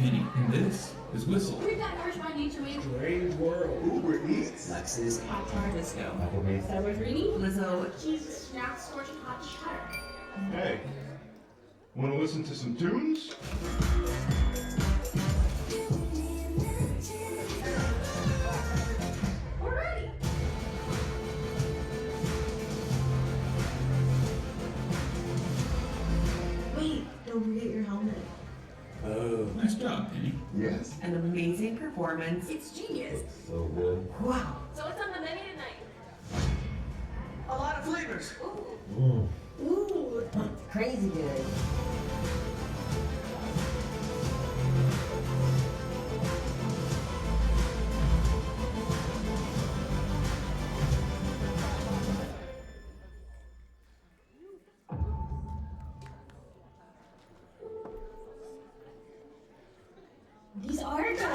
Penny, and this is Whistle. Read that nourish my nature made. Strange World, Uber Eats, Lexus, Hot Tar Disco. Applebee's, Sabardini. Lizzo, Jesus, snacks, scorching hot cheddar. Hey, want to listen to some tunes? We're ready. Wait, don't forget your helmet. Oh, nice job, Penny. Yes. an amazing performance. It's genius. So good. Wow. So what's on the menu tonight? A lot of flavors. Ooh. Ooh, crazy good. These are good.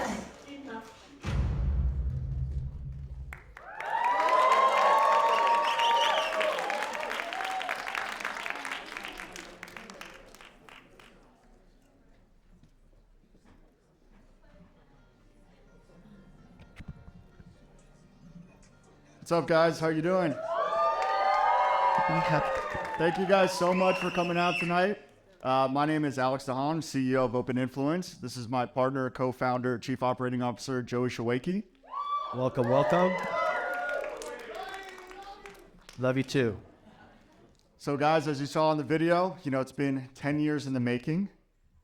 What's up, guys? How you doing? Thank you guys so much for coming out tonight. My name is Alex Dahan, CEO of Open Influence. This is my partner, co-founder, chief operating officer, Joey Chowaiki. Welcome, welcome. Love you too. So guys, as you saw in the video, it's been 10 years in the making.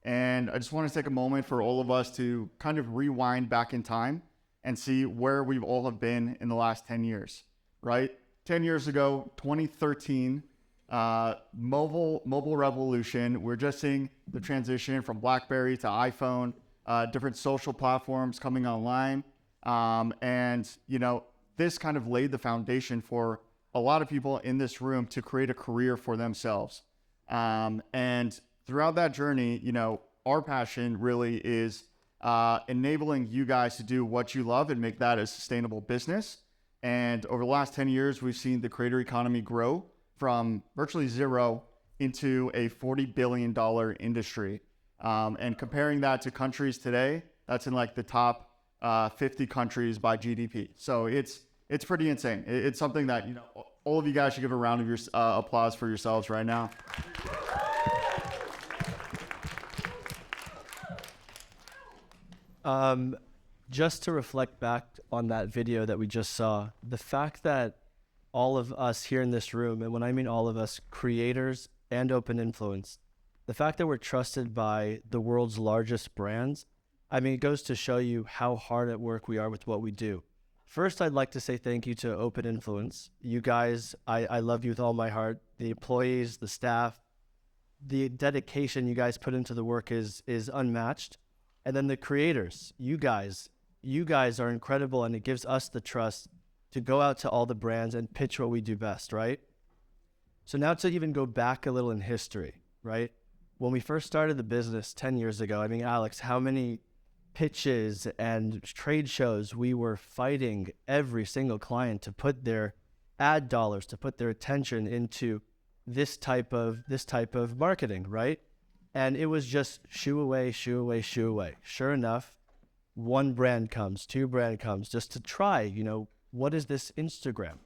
And I just want to take a moment for all of us to kind of rewind back in time and see where we've all have been in the last 10 years, right? 10 years ago, 2013, mobile revolution. We're just seeing the transition from BlackBerry to iPhone, different social platforms coming online. This kind of laid the foundation for a lot of people in this room to create a career for themselves. And throughout that journey, our passion really is enabling you guys to do what you love and make that a sustainable business. And over the last 10 years, we've seen the creator economy grow from virtually zero into a $40 billion industry. And comparing that to countries today, that's in like the top 50 countries by GDP. So it's pretty insane. It's something that, all of you guys should give a round of applause for yourselves right now. Just to reflect back on that video that we just saw, the fact that all of us here in this room, and when I mean all of us, creators and Open Influence, the fact that we're trusted by the world's largest brands, it goes to show you how hard at work we are with what we do. First, I'd like to say thank you to Open Influence. You guys, I love you with all my heart. The employees, the staff, the dedication you guys put into the work is unmatched. And then the creators, you guys are incredible, and it gives us the trust to go out to all the brands and pitch what we do best, right? So now to even go back a little in history, right? When we first started the business 10 years ago, Alex, how many pitches and trade shows we were fighting every single client to put their ad dollars, to put their attention into this type of marketing, right? And it was just shoo away, shoo away, shoo away. Sure enough, one brand comes, two brand comes, just to try, what is this Instagram?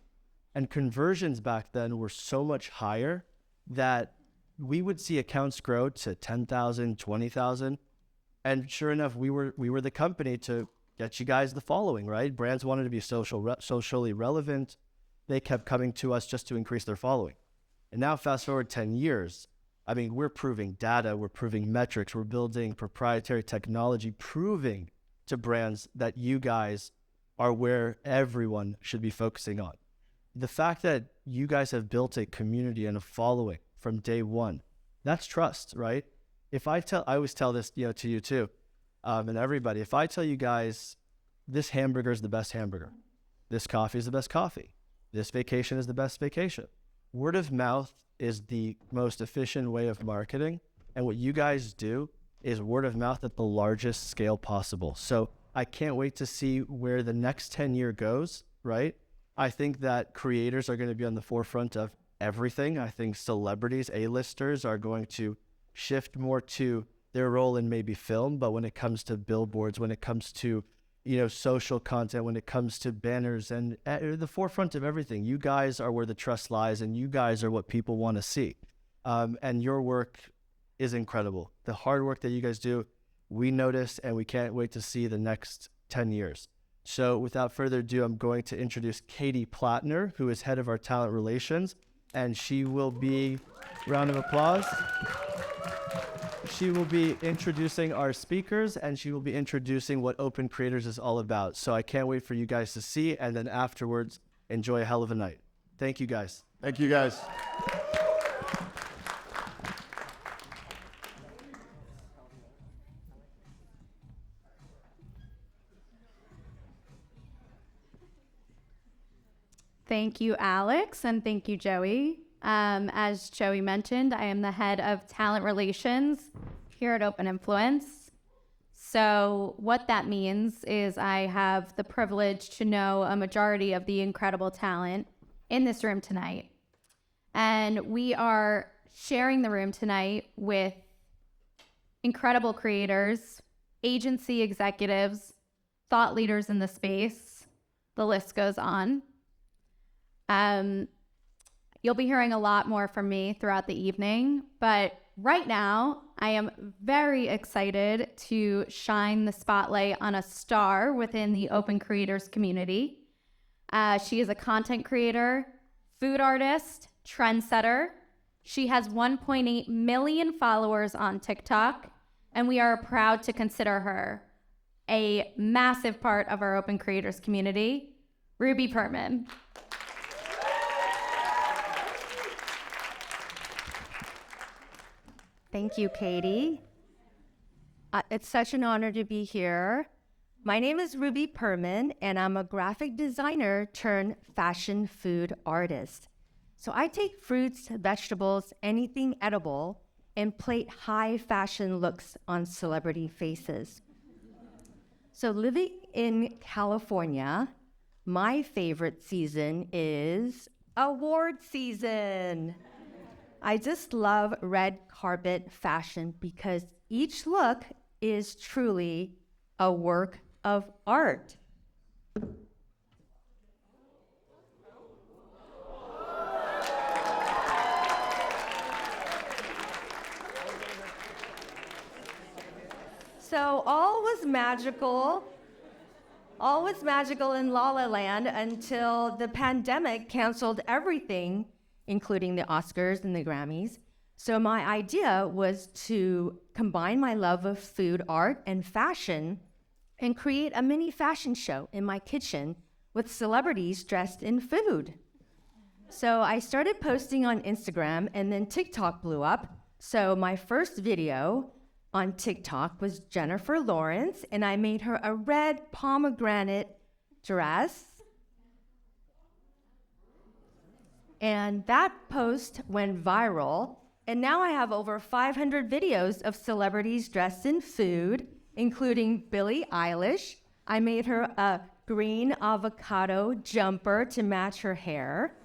And conversions back then were so much higher that we would see accounts grow to 10,000, 20,000. And sure enough, we were the company to get you guys the following, right? Brands wanted to be socially relevant. They kept coming to us just to increase their following. And now fast forward 10 years, we're proving data, we're proving metrics, we're building proprietary technology, proving to brands that you guys are where everyone should be focusing on. The fact that you guys have built a community and a following from day one, that's trust, right? I always tell this, to you too, and everybody, if I tell you guys, this hamburger is the best hamburger, this coffee is the best coffee, this vacation is the best vacation, word of mouth is the most efficient way of marketing. And what you guys do is word of mouth at the largest scale possible. So I can't wait to see where the next 10 year goes, right? I think that creators are going to be on the forefront of everything. I think celebrities, A-listers are going to shift more to their role in maybe film, but when it comes to billboards, when it comes to, social content, when it comes to banners and at the forefront of everything, you guys are where the trust lies, and you guys are what people want to see. And your work is incredible. The hard work that you guys do, we notice, and we can't wait to see the next 10 years. So without further ado, I'm going to introduce Katie Plattner, who is head of our talent relations, and she will be, round of applause. She will be introducing our speakers, and she will be introducing what Open Creators is all about. So I can't wait for you guys to see, and then afterwards, enjoy a hell of a night. Thank you, guys. Thank you, guys. Thank you, Alex, and thank you, Joey. As Joey mentioned, I am the head of talent relations here at Open Influence. So what that means is I have the privilege to know a majority of the incredible talent in this room tonight. And we are sharing the room tonight with incredible creators, agency executives, thought leaders in the space. The list goes on. You'll be hearing a lot more from me throughout the evening, but right now I am very excited to shine the spotlight on a star within the Open Creators community. She is a content creator, food artist, trendsetter. She has 1.8 million followers on TikTok, and we are proud to consider her a massive part of our Open Creators community. Ruby Perman. Thank you, Katie. It's such an honor to be here. My name is Ruby Perman, and I'm a graphic designer turned fashion food artist. So I take fruits, vegetables, anything edible, and plate high fashion looks on celebrity faces. So living in California, my favorite season is award season. I just love red carpet fashion because each look is truly a work of art. So all was magical in La La Land until the pandemic canceled everything, including the Oscars and the Grammys. So my idea was to combine my love of food, art, and fashion and create a mini fashion show in my kitchen with celebrities dressed in food. So I started posting on Instagram, and then TikTok blew up. So my first video on TikTok was Jennifer Lawrence, and I made her a red pomegranate dress. And that post went viral, and now I have over 500 videos of celebrities dressed in food, including Billie Eilish. I made her a green avocado jumper to match her hair.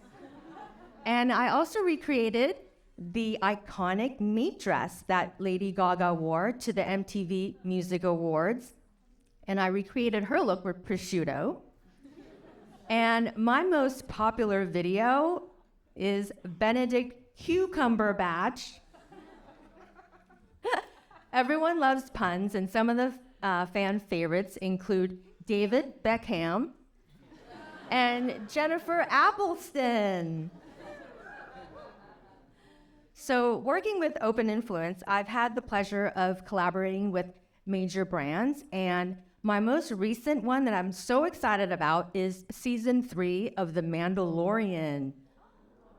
And I also recreated the iconic meat dress that Lady Gaga wore to the MTV Music Awards. And I recreated her look with prosciutto. And my most popular video is Benedict Cucumberbatch. Everyone loves puns, and some of the fan favorites include David Beckham and Jennifer Aniston. So working with Open Influence, I've had the pleasure of collaborating with major brands, and my most recent one that I'm so excited about is season 3 of The Mandalorian.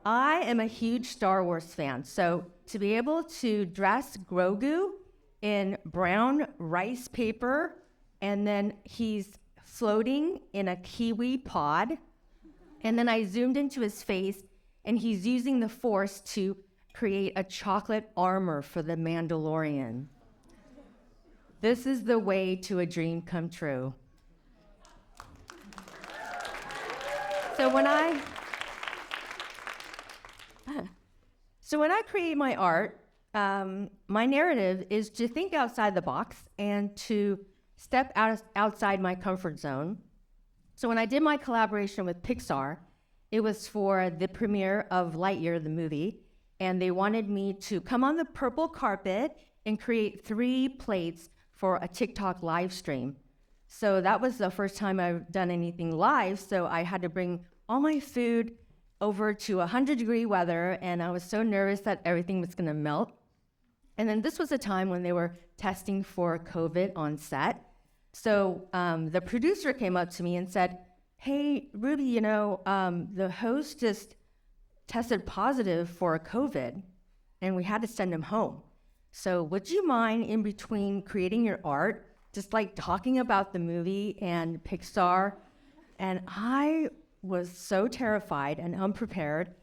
I am a huge Star Wars fan, so to be able to dress Grogu in brown rice paper, and then he's floating in a kiwi pod, and then I zoomed into his face, and he's using the Force to create a chocolate armor for the Mandalorian. This is the way to a dream come true. So when I create my art, my narrative is to think outside the box and to step outside my comfort zone. So when I did my collaboration with Pixar, it was for the premiere of Lightyear, the movie, and they wanted me to come on the purple carpet and create 3 plates for a TikTok live stream. So that was the first time I've done anything live, so I had to bring all my food over to 100-degree weather, and I was so nervous that everything was gonna melt. And then this was a time when they were testing for COVID on set. So the producer came up to me and said, "Hey, Ruby, the host just tested positive for COVID, and we had to send him home. So would you mind, in between creating your art, just like talking about the movie and Pixar?" And I was so terrified and unprepared,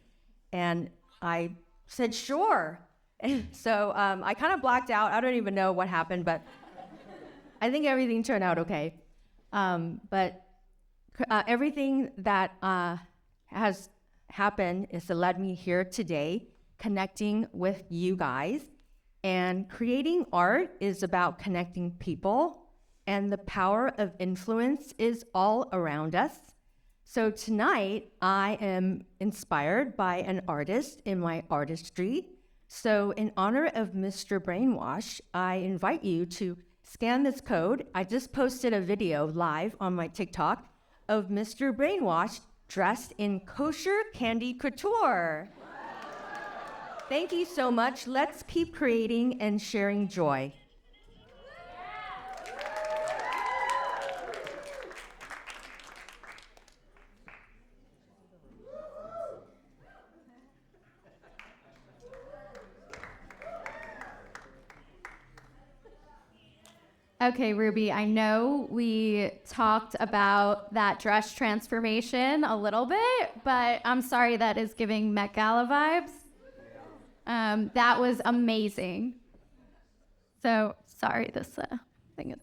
and I said, "Sure." And so I kind of blacked out. I don't even know what happened, but I think everything turned out okay. But everything that has happened is to led me here today, connecting with you guys. And creating art is about connecting people, and the power of influence is all around us. So tonight, I am inspired by an artist in my artistry. So in honor of Mr. Brainwash, I invite you to scan this code. I just posted a video live on my TikTok of Mr. Brainwash dressed in kosher candy couture. Thank you so much. Let's keep creating and sharing joy. Okay, Ruby, I know we talked about that dress transformation a little bit, but I'm sorry that is giving Met Gala vibes. That was amazing. So, sorry, this thing is...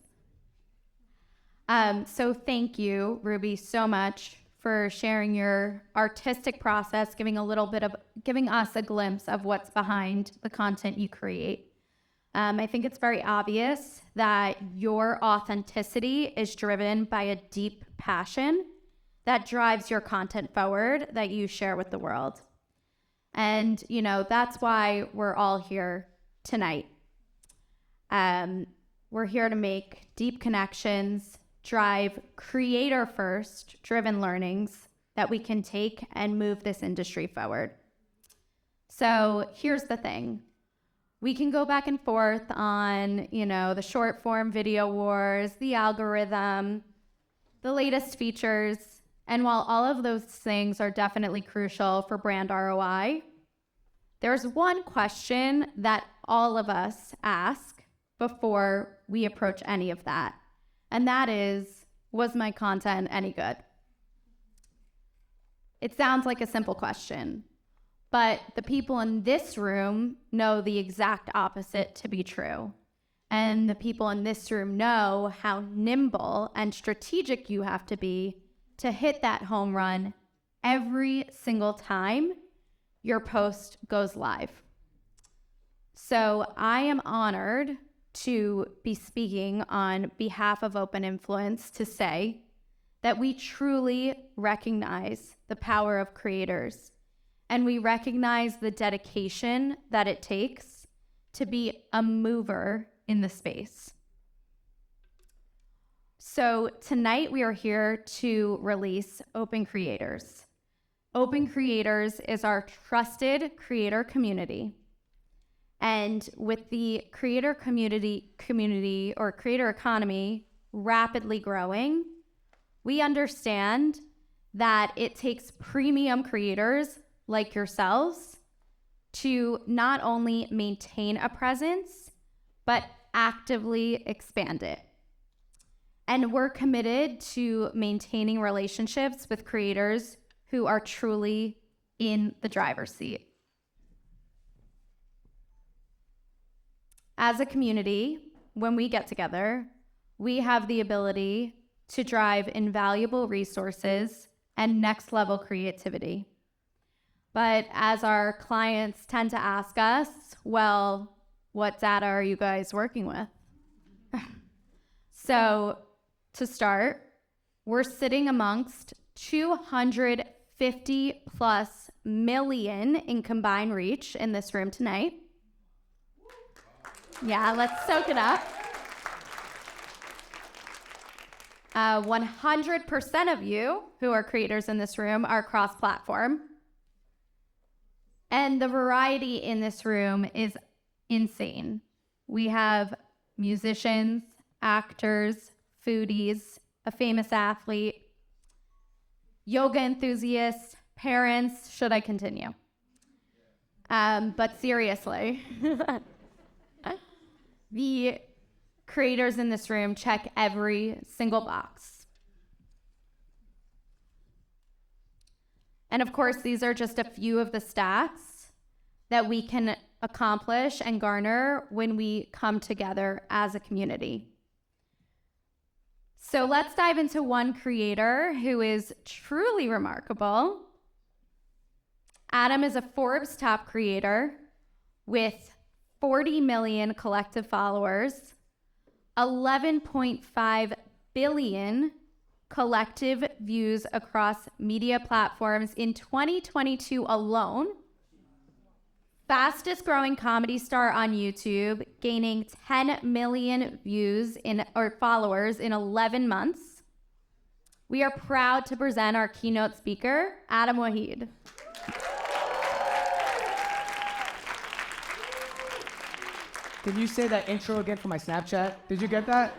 So thank you, Ruby, so much for sharing your artistic process, giving us a glimpse of what's behind the content you create. I think it's very obvious that your authenticity is driven by a deep passion that drives your content forward that you share with the world. And, that's why we're all here tonight. We're here to make deep connections, drive creator-first driven learnings that we can take and move this industry forward. So here's the thing. We can go back and forth on, the short form video wars, the algorithm, the latest features. And while all of those things are definitely crucial for brand ROI, there's one question that all of us ask before we approach any of that. And that is, was my content any good? It sounds like a simple question. But the people in this room know the exact opposite to be true. And the people in this room know how nimble and strategic you have to be to hit that home run every single time your post goes live. So I am honored to be speaking on behalf of Open Influence to say that we truly recognize the power of creators. And we recognize the dedication that it takes to be a mover in the space. So tonight we are here to release Open Creators. Open Creators is our trusted creator community. And with the creator community or creator economy rapidly growing, we understand that it takes premium creators like yourselves to not only maintain a presence, but actively expand it. And we're committed to maintaining relationships with creators who are truly in the driver's seat. As a community, when we get together, we have the ability to drive invaluable resources and next level creativity. But as our clients tend to ask us, well, what data are you guys working with? So to start, we're sitting amongst 250 plus million in combined reach in this room tonight. Yeah, let's soak it up. 100% of you who are creators in this room are cross-platform. And the variety in this room is insane. We have musicians, actors, foodies, a famous athlete, yoga enthusiasts, parents. Should I continue? But seriously, the creators in this room check every single box. And of course, these are just a few of the stats that we can accomplish and garner when we come together as a community. So let's dive into one creator who is truly remarkable. Adam is a Forbes top creator with 40 million collective followers, 11.5 billion collective views across media platforms in 2022 alone. Fastest growing comedy star on YouTube, gaining 10 million views or followers in 11 months. We are proud to present our keynote speaker, Adam Waheed. Can you say that intro again for my Snapchat? Did you get that?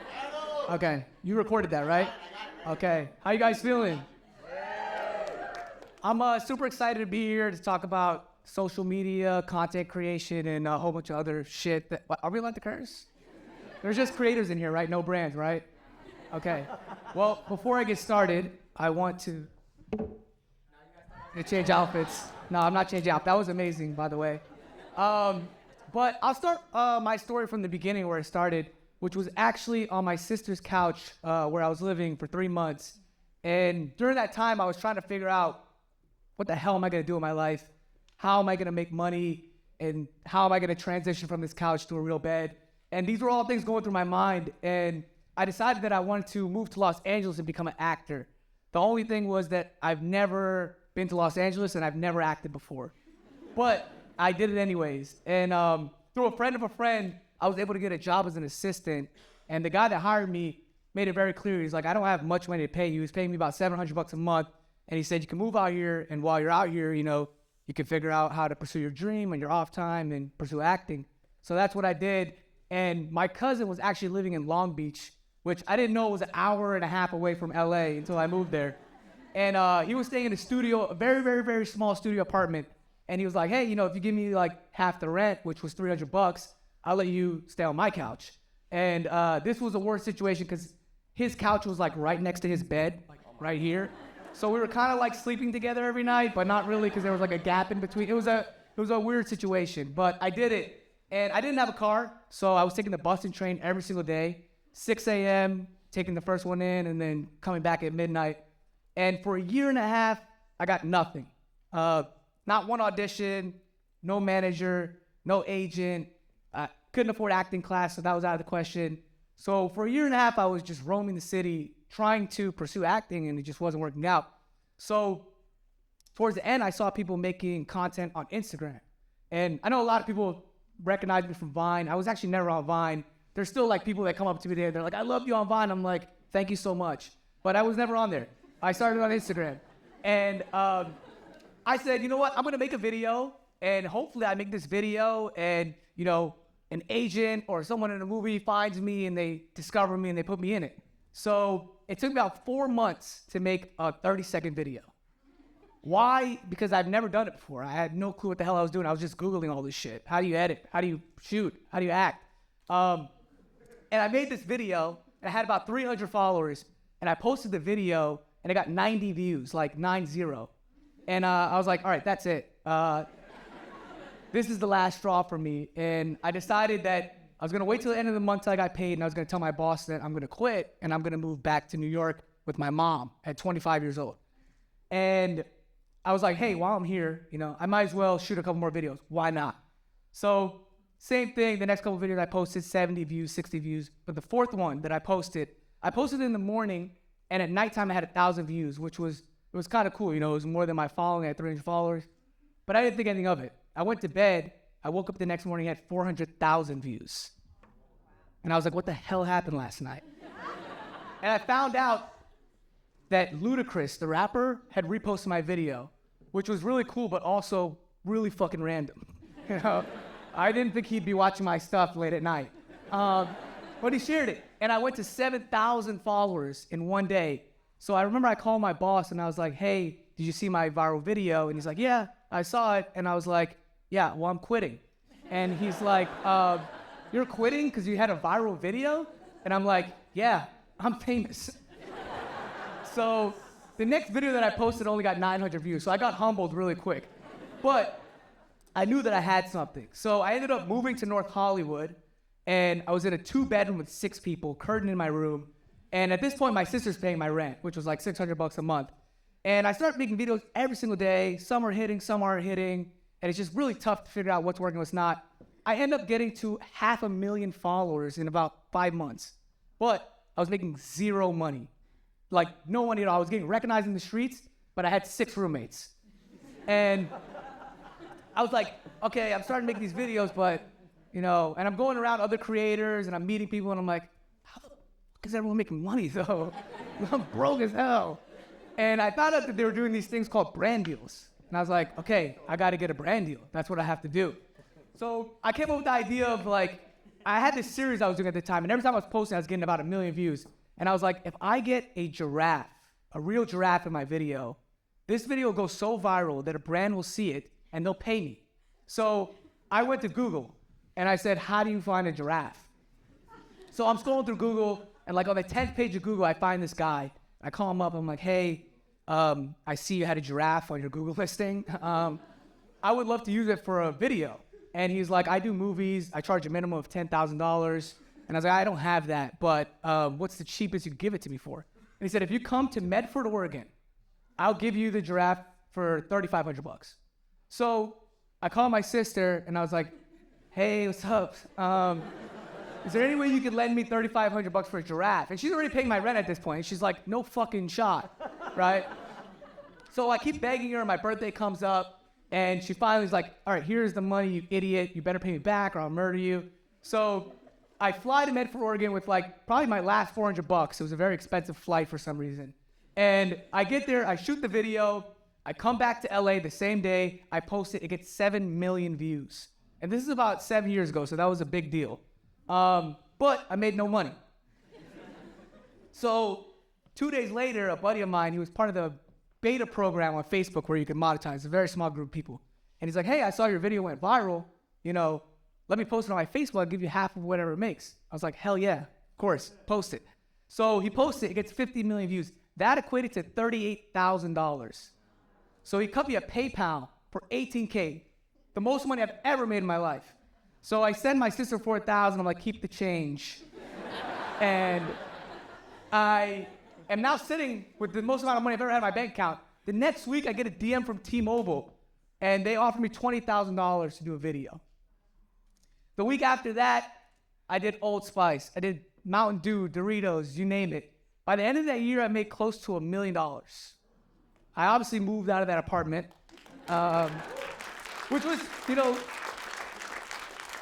Okay, you recorded that, right? Okay, how you guys feeling? I'm super excited to be here to talk about social media, content creation, and a whole bunch of other shit. Are we allowed to curse? There's just creators in here, right? No brands, right? Okay. Well, before I get started, I want to change outfits. No, I'm not changing outfits. That was amazing, by the way. But I'll start my story from the beginning where it started, which was actually on my sister's couch where I was living for 3 months. And during that time, I was trying to figure out what the hell am I going to do in my life? How am I going to make money? And how am I going to transition from this couch to a real bed? And these were all things going through my mind. And I decided that I wanted to move to Los Angeles and become an actor. The only thing was that I've never been to Los Angeles and I've never acted before. But I did it anyways. And through a friend of a friend, I was able to get a job as an assistant. And the guy that hired me made it very clear. He's like, I don't have much money to pay you. He was paying me about $700 a month. And he said, you can move out here. And while you're out here, you know, you can figure out how to pursue your dream on your off time and pursue acting. So that's what I did. And my cousin was actually living in Long Beach, which I didn't know was an hour and a half away from LA until I moved there. And he was staying in a studio, a very, very, very small studio apartment. And he was like, hey, you know, if you give me like half the rent, which was $300, I'll let you stay on my couch. And this was a worse situation because his couch was like right next to his bed, like right here. So we were kind of like sleeping together every night, but not really because there was like a gap in between. It was a weird situation, but I did it. And I didn't have a car, so I was taking the bus and train every single day, 6 a.m., taking the first one in, and then coming back at midnight. And for a year and a half, I got nothing. Not one audition, no manager, no agent. I couldn't afford acting class, so that was out of the question. So for a year and a half, I was just roaming the city, trying to pursue acting, and it just wasn't working out. So towards the end, I saw people making content on Instagram. And I know a lot of people recognize me from Vine. I was actually never on Vine. There's still like people that come up to me there. They're like, I love you on Vine. I'm like, thank you so much. But I was never on there. I started on Instagram. And I said, you know what? I'm going to make a video. And hopefully I make this video and, you know, an agent or someone in a movie finds me and they discover me and they put me in it. So it took about 4 months to make a 30-second video. Why? Because I've never done it before. I had no clue what the hell I was doing. I was just Googling all this shit. How do you edit? How do you shoot? How do you act? And I made this video, and I had about 300 followers, and I posted the video, and it got 90 views, like 9-0. And I was like, all right, that's it. This is the last straw for me. And I decided that I was going to wait till the end of the month till I got paid, and I was going to tell my boss that I'm going to quit, and I'm going to move back to New York with my mom at 25 years old. And I was like, hey, while I'm here, you know, I might as well shoot a couple more videos. Why not? So Same thing, the next couple videos I posted, 70 views, 60 views. But the fourth one that I posted in the morning, and at nighttime I had 1,000 views, which was, it was kind of cool. You know, it was more than my following. I had 300 followers. But I didn't think anything of it. I went to bed. I woke up the next morning, I had 400,000 views. And I was like, what the hell happened last night? And I found out that Ludacris, the rapper, had reposted my video, which was really cool, but also really fucking random. You know, I didn't think he'd be watching my stuff late at night. But he shared it. And I went to 7,000 followers in one day. So I remember I called my boss and I was like, hey, did you see my viral video? And he's like, yeah, I saw it. And I was like, yeah, well, I'm quitting. And he's like, you're quitting because you had a viral video? And I'm like, yeah, I'm famous. So the next video that I posted only got 900 views. So I got humbled really quick. But I knew that I had something. So I ended up moving to North Hollywood. And I was in a 2-bedroom with 6 people, curtain in my room. And at this point, my sister's paying my rent, which was like $600 a month. And I started making videos every single day. Some are hitting, some aren't hitting. And it's just really tough to figure out what's working, what's not. I end up getting to 500,000 followers in about 5 months. But I was making zero money. Like, no money at all. I was getting recognized in the streets, but I had 6 roommates. And I was like, okay, I'm starting to make these videos, but, you know, and I'm going around other creators, and I'm meeting people, and I'm like, how the fuck is everyone making money, though? I'm broke as hell. And I found out that they were doing these things called brand deals. And I was like, okay, I got to get a brand deal. That's what I have to do. So I came up with the idea of, like, I had this series I was doing at the time, and every time I was posting, I was getting about 1 million views. And I was like, if I get a giraffe, a real giraffe in my video, this video will go so viral that a brand will see it, and they'll pay me. So I went to Google, and I said, how do you find a giraffe? So I'm scrolling through Google, and like on the 10th page of Google, I find this guy. I call him up, I'm like, hey, I see you had a giraffe on your Google listing. I would love to use it for a video. And he's like, I do movies, I charge a minimum of $10,000. And I was like, I don't have that, but what's the cheapest you could give it to me for? And he said, if you come to Medford, Oregon, I'll give you the giraffe for $3,500. So I called my sister and I was like, hey, what's up? Is there any way you could lend me $3,500 for a giraffe? And she's already paying my rent at this point. She's like, no fucking shot, right? So I keep begging her, my birthday comes up, and she finally is like, all right, here's the money, you idiot. You better pay me back or I'll murder you. So I fly to Medford, Oregon with like probably my last $400. It was a very expensive flight for some reason. And I get there, I shoot the video, I come back to LA the same day, I post it, it gets 7 million views. And this is about 7 years ago, so that was a big deal. But I made no money. So 2 days later, a buddy of mine, he was part of the beta program on Facebook where you can monetize, a very small group of people. And he's like, hey, I saw your video went viral, you know, let me post it on my Facebook, I'll give you half of whatever it makes. I was like, hell yeah, of course, post it. So he posted it, it gets 50 million views. That equated to $38,000. So he cut me a PayPal for $18K, the most money I've ever made in my life. So I send my sister $4,000, I'm like, keep the change. And I am now sitting with the most amount of money I've ever had in my bank account. The next week, I get a DM from T-Mobile, and they offer me $20,000 to do a video. The week after that, I did Old Spice. I did Mountain Dew, Doritos, you name it. By the end of that year, I made close to $1 million. I obviously moved out of that apartment, which was, you know,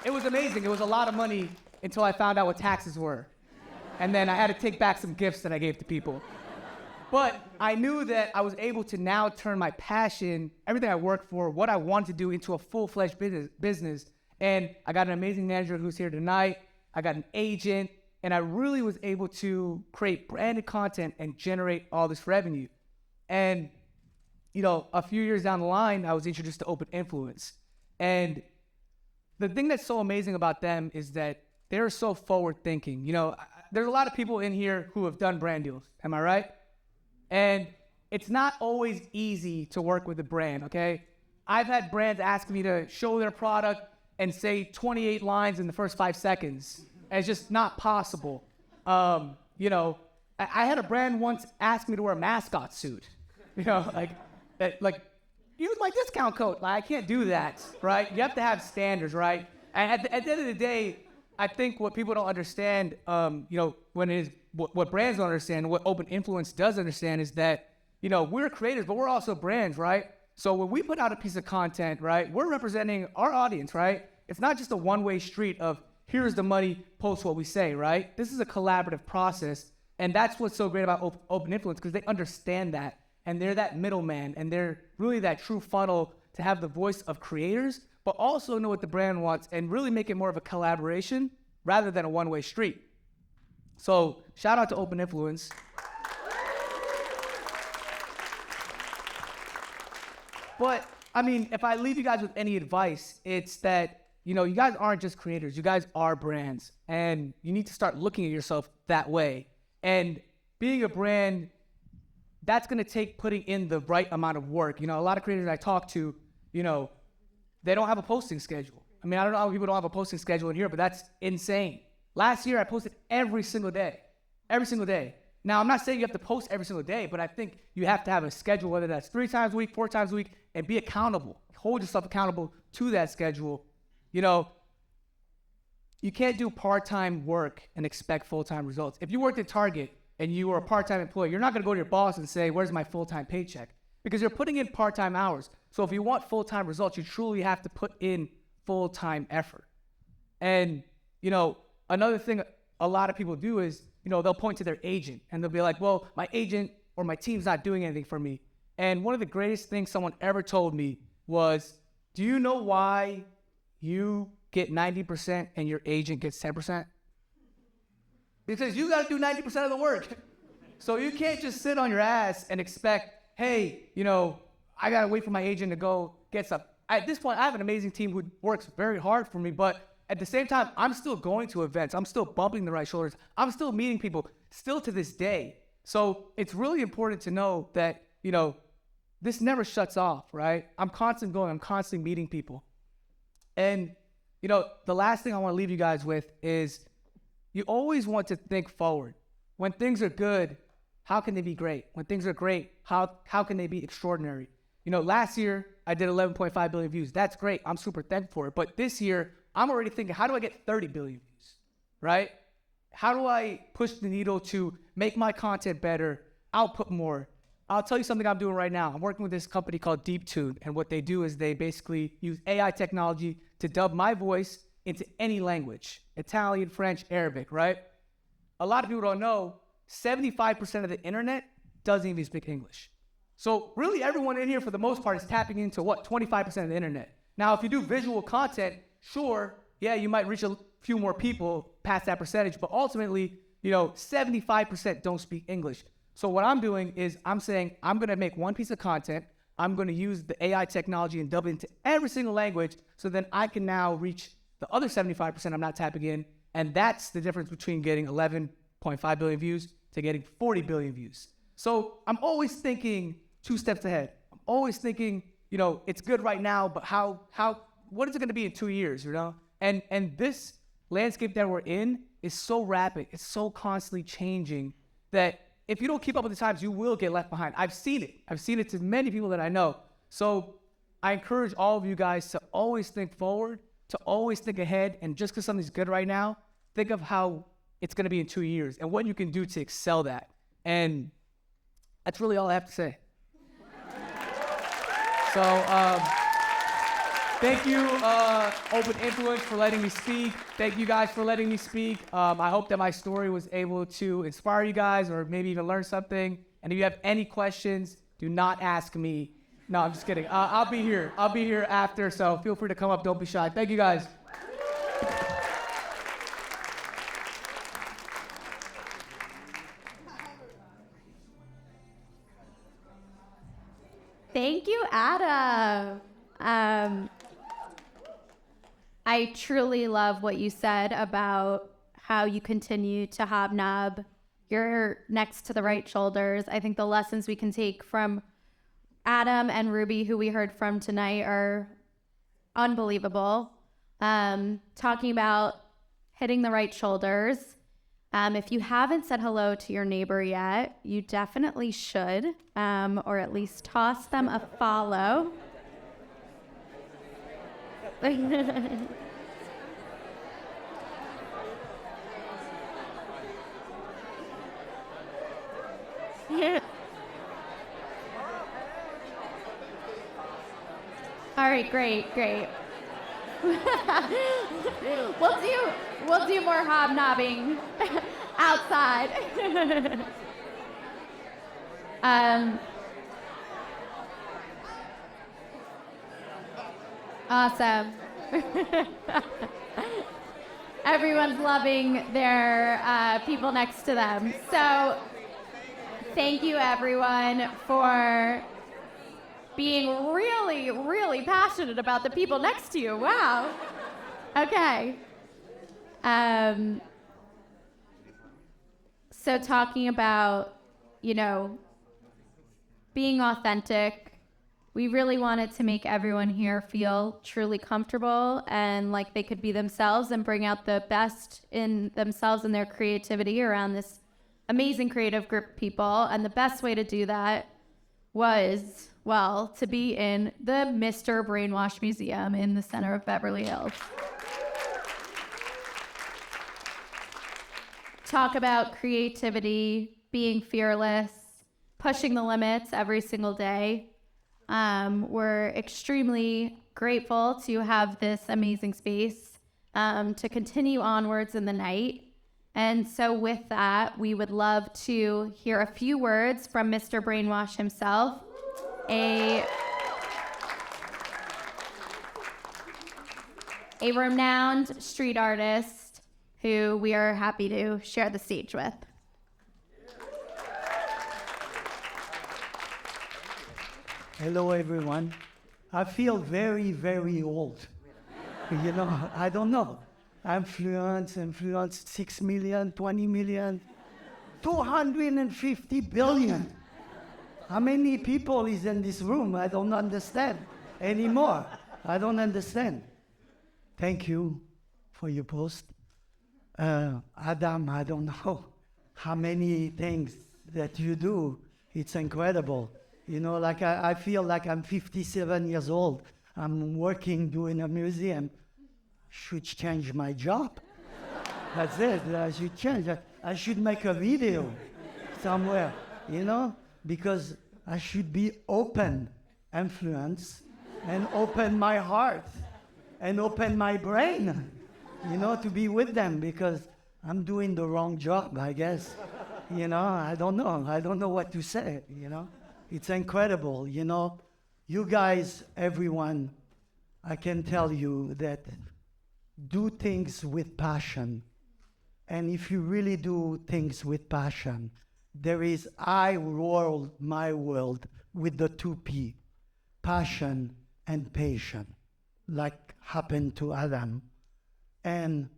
it was amazing. It was a lot of money until I found out what taxes were. And then I had to take back some gifts that I gave to people. But I knew that I was able to now turn my passion, everything I worked for, what I wanted to do, into a full-fledged business. And I got an amazing manager who's here tonight. I got an agent. And I really was able to create branded content and generate all this revenue. And, you know, a few years down the line, I was introduced to Open Influence. And the thing that's so amazing about them is that they're so forward-thinking. You know, there's a lot of people in here who have done brand deals. Am I right? And it's not always easy to work with a brand, okay? I've had brands ask me to show their product and say 28 lines in the first 5 seconds. And it's just not possible. You know, I had a brand once ask me to wear a mascot suit. You know, like use my discount code. Like, I can't do that, right? You have to have standards, right? And at the end of the day, I think what people don't understand, when it is what brands don't understand, what Open Influence does understand is that, we're creators, but we're also brands, right? So when we put out a piece of content, right, we're representing our audience, right? It's not just a one-way street of here's the money, post what we say, right? This is a collaborative process. And that's what's so great about Open Influence, because they understand that. And they're that middleman, and they're really that true funnel to have the voice of creators, but also know what the brand wants and really make it more of a collaboration rather than a one-way street. So shout out to Open Influence. But I mean, if I leave you guys with any advice, it's that, you guys aren't just creators, you guys are brands, and you need to start looking at yourself that way. And being a brand, that's going to take putting in the right amount of work. A lot of creators I talk to, they don't have a posting schedule. I mean, I don't know how people don't have a posting schedule in here, but that's insane. Last year, I posted every single day. Every single day. Now, I'm not saying you have to post every single day, but I think you have to have a schedule, whether that's 3 times a week, 4 times a week, and be accountable. Hold yourself accountable to that schedule. You can't do part-time work and expect full-time results. If you worked at Target and you were a part-time employee, you're not going to go to your boss and say, where's my full-time paycheck? Because you're putting in part-time hours. So if you want full-time results, you truly have to put in full-time effort. And, another thing a lot of people do is, they'll point to their agent and they'll be like, well, my agent or my team's not doing anything for me. And one of the greatest things someone ever told me was, do you know why you get 90% and your agent gets 10%? Because you got to do 90% of the work. So you can't just sit on your ass and expect, hey, I got to wait for my agent to go get stuff. At this point, I have an amazing team who works very hard for me, but at the same time, I'm still going to events. I'm still bumping the right shoulders. I'm still meeting people, still to this day. So it's really important to know that, this never shuts off, right? I'm constantly going. I'm constantly meeting people. And, the last thing I want to leave you guys with is you always want to think forward. When things are good, how can they be great? When things are great, how can they be extraordinary? Last year, I did 11.5 billion views. That's great. I'm super thankful for it. But this year, I'm already thinking, how do I get 30 billion views, right? How do I push the needle to make my content better, output more? I'll tell you something I'm doing right now. I'm working with this company called DeepTune, and what they do is they basically use AI technology to dub my voice into any language, Italian, French, Arabic, right? A lot of people don't know, 75% of the internet doesn't even speak English. So really everyone in here for the most part is tapping into 25% of the internet. Now, if you do visual content, sure, yeah, you might reach a few more people past that percentage, but ultimately, 75% don't speak English. So what I'm doing is I'm saying I'm going to make one piece of content. I'm going to use the AI technology and dub it into every single language so then I can now reach the other 75% I'm not tapping in. And that's the difference between getting 11.5 billion views to getting 40 billion views. So I'm always thinking 2 steps ahead. I'm always thinking, it's good right now, but what is it going to be in 2 years, And this landscape that we're in is so rapid. It's so constantly changing that if you don't keep up with the times, you will get left behind. I've seen it. I've seen it to many people that I know. So I encourage all of you guys to always think forward, to always think ahead. And just because something's good right now, think of how it's going to be in 2 years and what you can do to excel that. And that's really all I have to say. So thank you, Open Influence, for letting me speak. Thank you guys for letting me speak. I hope that my story was able to inspire you guys or maybe even learn something. And if you have any questions, do not ask me. No, I'm just kidding. I'll be here. I'll be here after, so feel free to come up. Don't be shy. Thank you, guys. Thank you, Adam. I truly love what you said about how you continue to hobnob. You're next to the right shoulders. I think the lessons we can take from Adam and Ruby, who we heard from tonight, are unbelievable. Talking about hitting the right shoulders. If you haven't said hello to your neighbor yet, you definitely should, or at least toss them a follow. right, great. we'll do more hobnobbing outside. Awesome. Everyone's loving their people next to them. So thank you everyone for being really, really passionate about the people next to you. Wow. Okay. So talking about, being authentic, we really wanted to make everyone here feel truly comfortable and like they could be themselves and bring out the best in themselves and their creativity around this amazing creative group of people. And the best way to do that was, to be in the Mr. Brainwash Museum in the center of Beverly Hills. Talk about creativity, being fearless, pushing the limits every single day. We're extremely grateful to have this amazing space to continue onwards in the night. And so with that, we would love to hear a few words from Mr. Brainwash himself, a renowned street artist who we are happy to share the stage with. Hello, everyone. I feel very, very old. I don't know. Influence 6 million, 20 million, 250 billion. How many people is in this room? I don't understand anymore. I don't understand. Thank you for your post. Adam, I don't know how many things that you do. It's incredible. I feel like I'm 57 years old. I'm working, doing a museum. Should change my job. That's it. I should change. I should make a video somewhere, because I should be open influence and open my heart and open my brain, to be with them, because I'm doing the wrong job, I guess. I don't know. I don't know what to say, It's incredible, You guys, everyone, I can tell you that do things with passion. And if you really do things with passion, there is I rule my world with the 2 P, passion and patience, like happened to Adam. And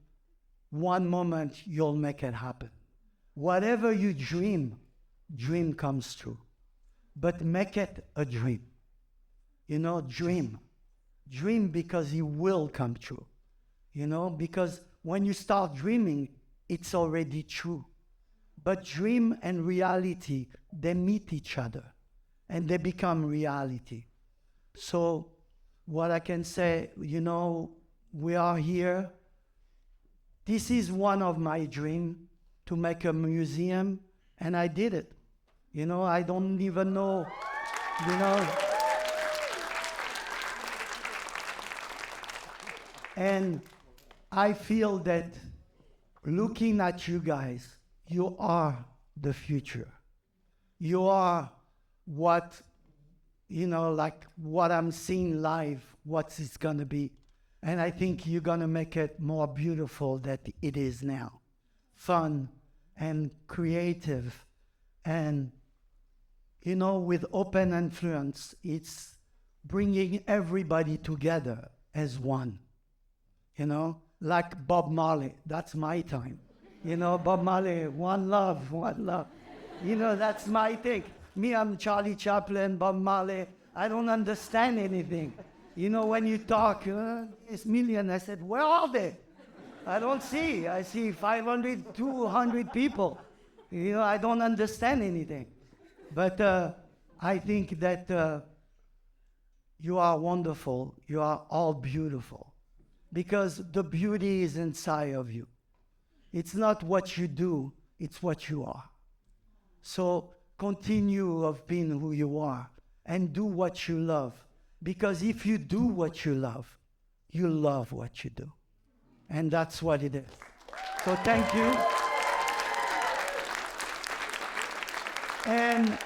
one moment you'll make it happen. Whatever you dream comes true. But make it a dream. Dream. Dream because it will come true. Because when you start dreaming, it's already true. But dream and reality, they meet each other and they become reality. So what I can say, we are here. This is one of my dreams, to make a museum, and I did it. I don't even know, And I feel that looking at you guys, you are the future. You are what, what I'm seeing live, what it's going to be. And I think you're going to make it more beautiful than it is now. Fun and creative. And, with open influence, it's bringing everybody together as one. Like Bob Marley, that's my time. Bob Marley, one love, one love. That's my thing. Me, I'm Charlie Chaplin, Bob Marley. I don't understand anything. When you talk, it's million, I said, where are they? I don't see. I see 500, 200 people. I don't understand anything. But I think that you are wonderful. You are all beautiful. Because the beauty is inside of you. It's not what you do, it's what you are. So continue of being who you are and do what you love. Because if you do what you love what you do. And that's what it is. So thank you. And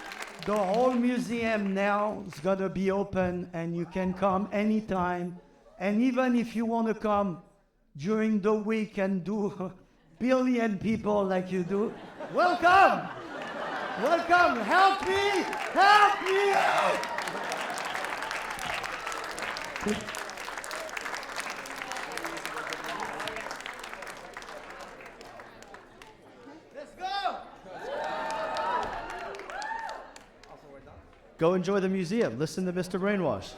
the whole museum now is going to be open and you can come anytime. And even if you want to come during the week and do a billion people like you do, welcome! Welcome! Help me! Help me out! Let's go! Go enjoy the museum. Listen to Mr. Brainwash.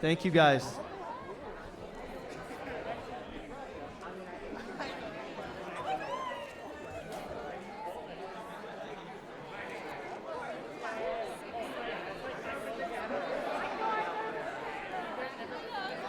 Thank you, guys.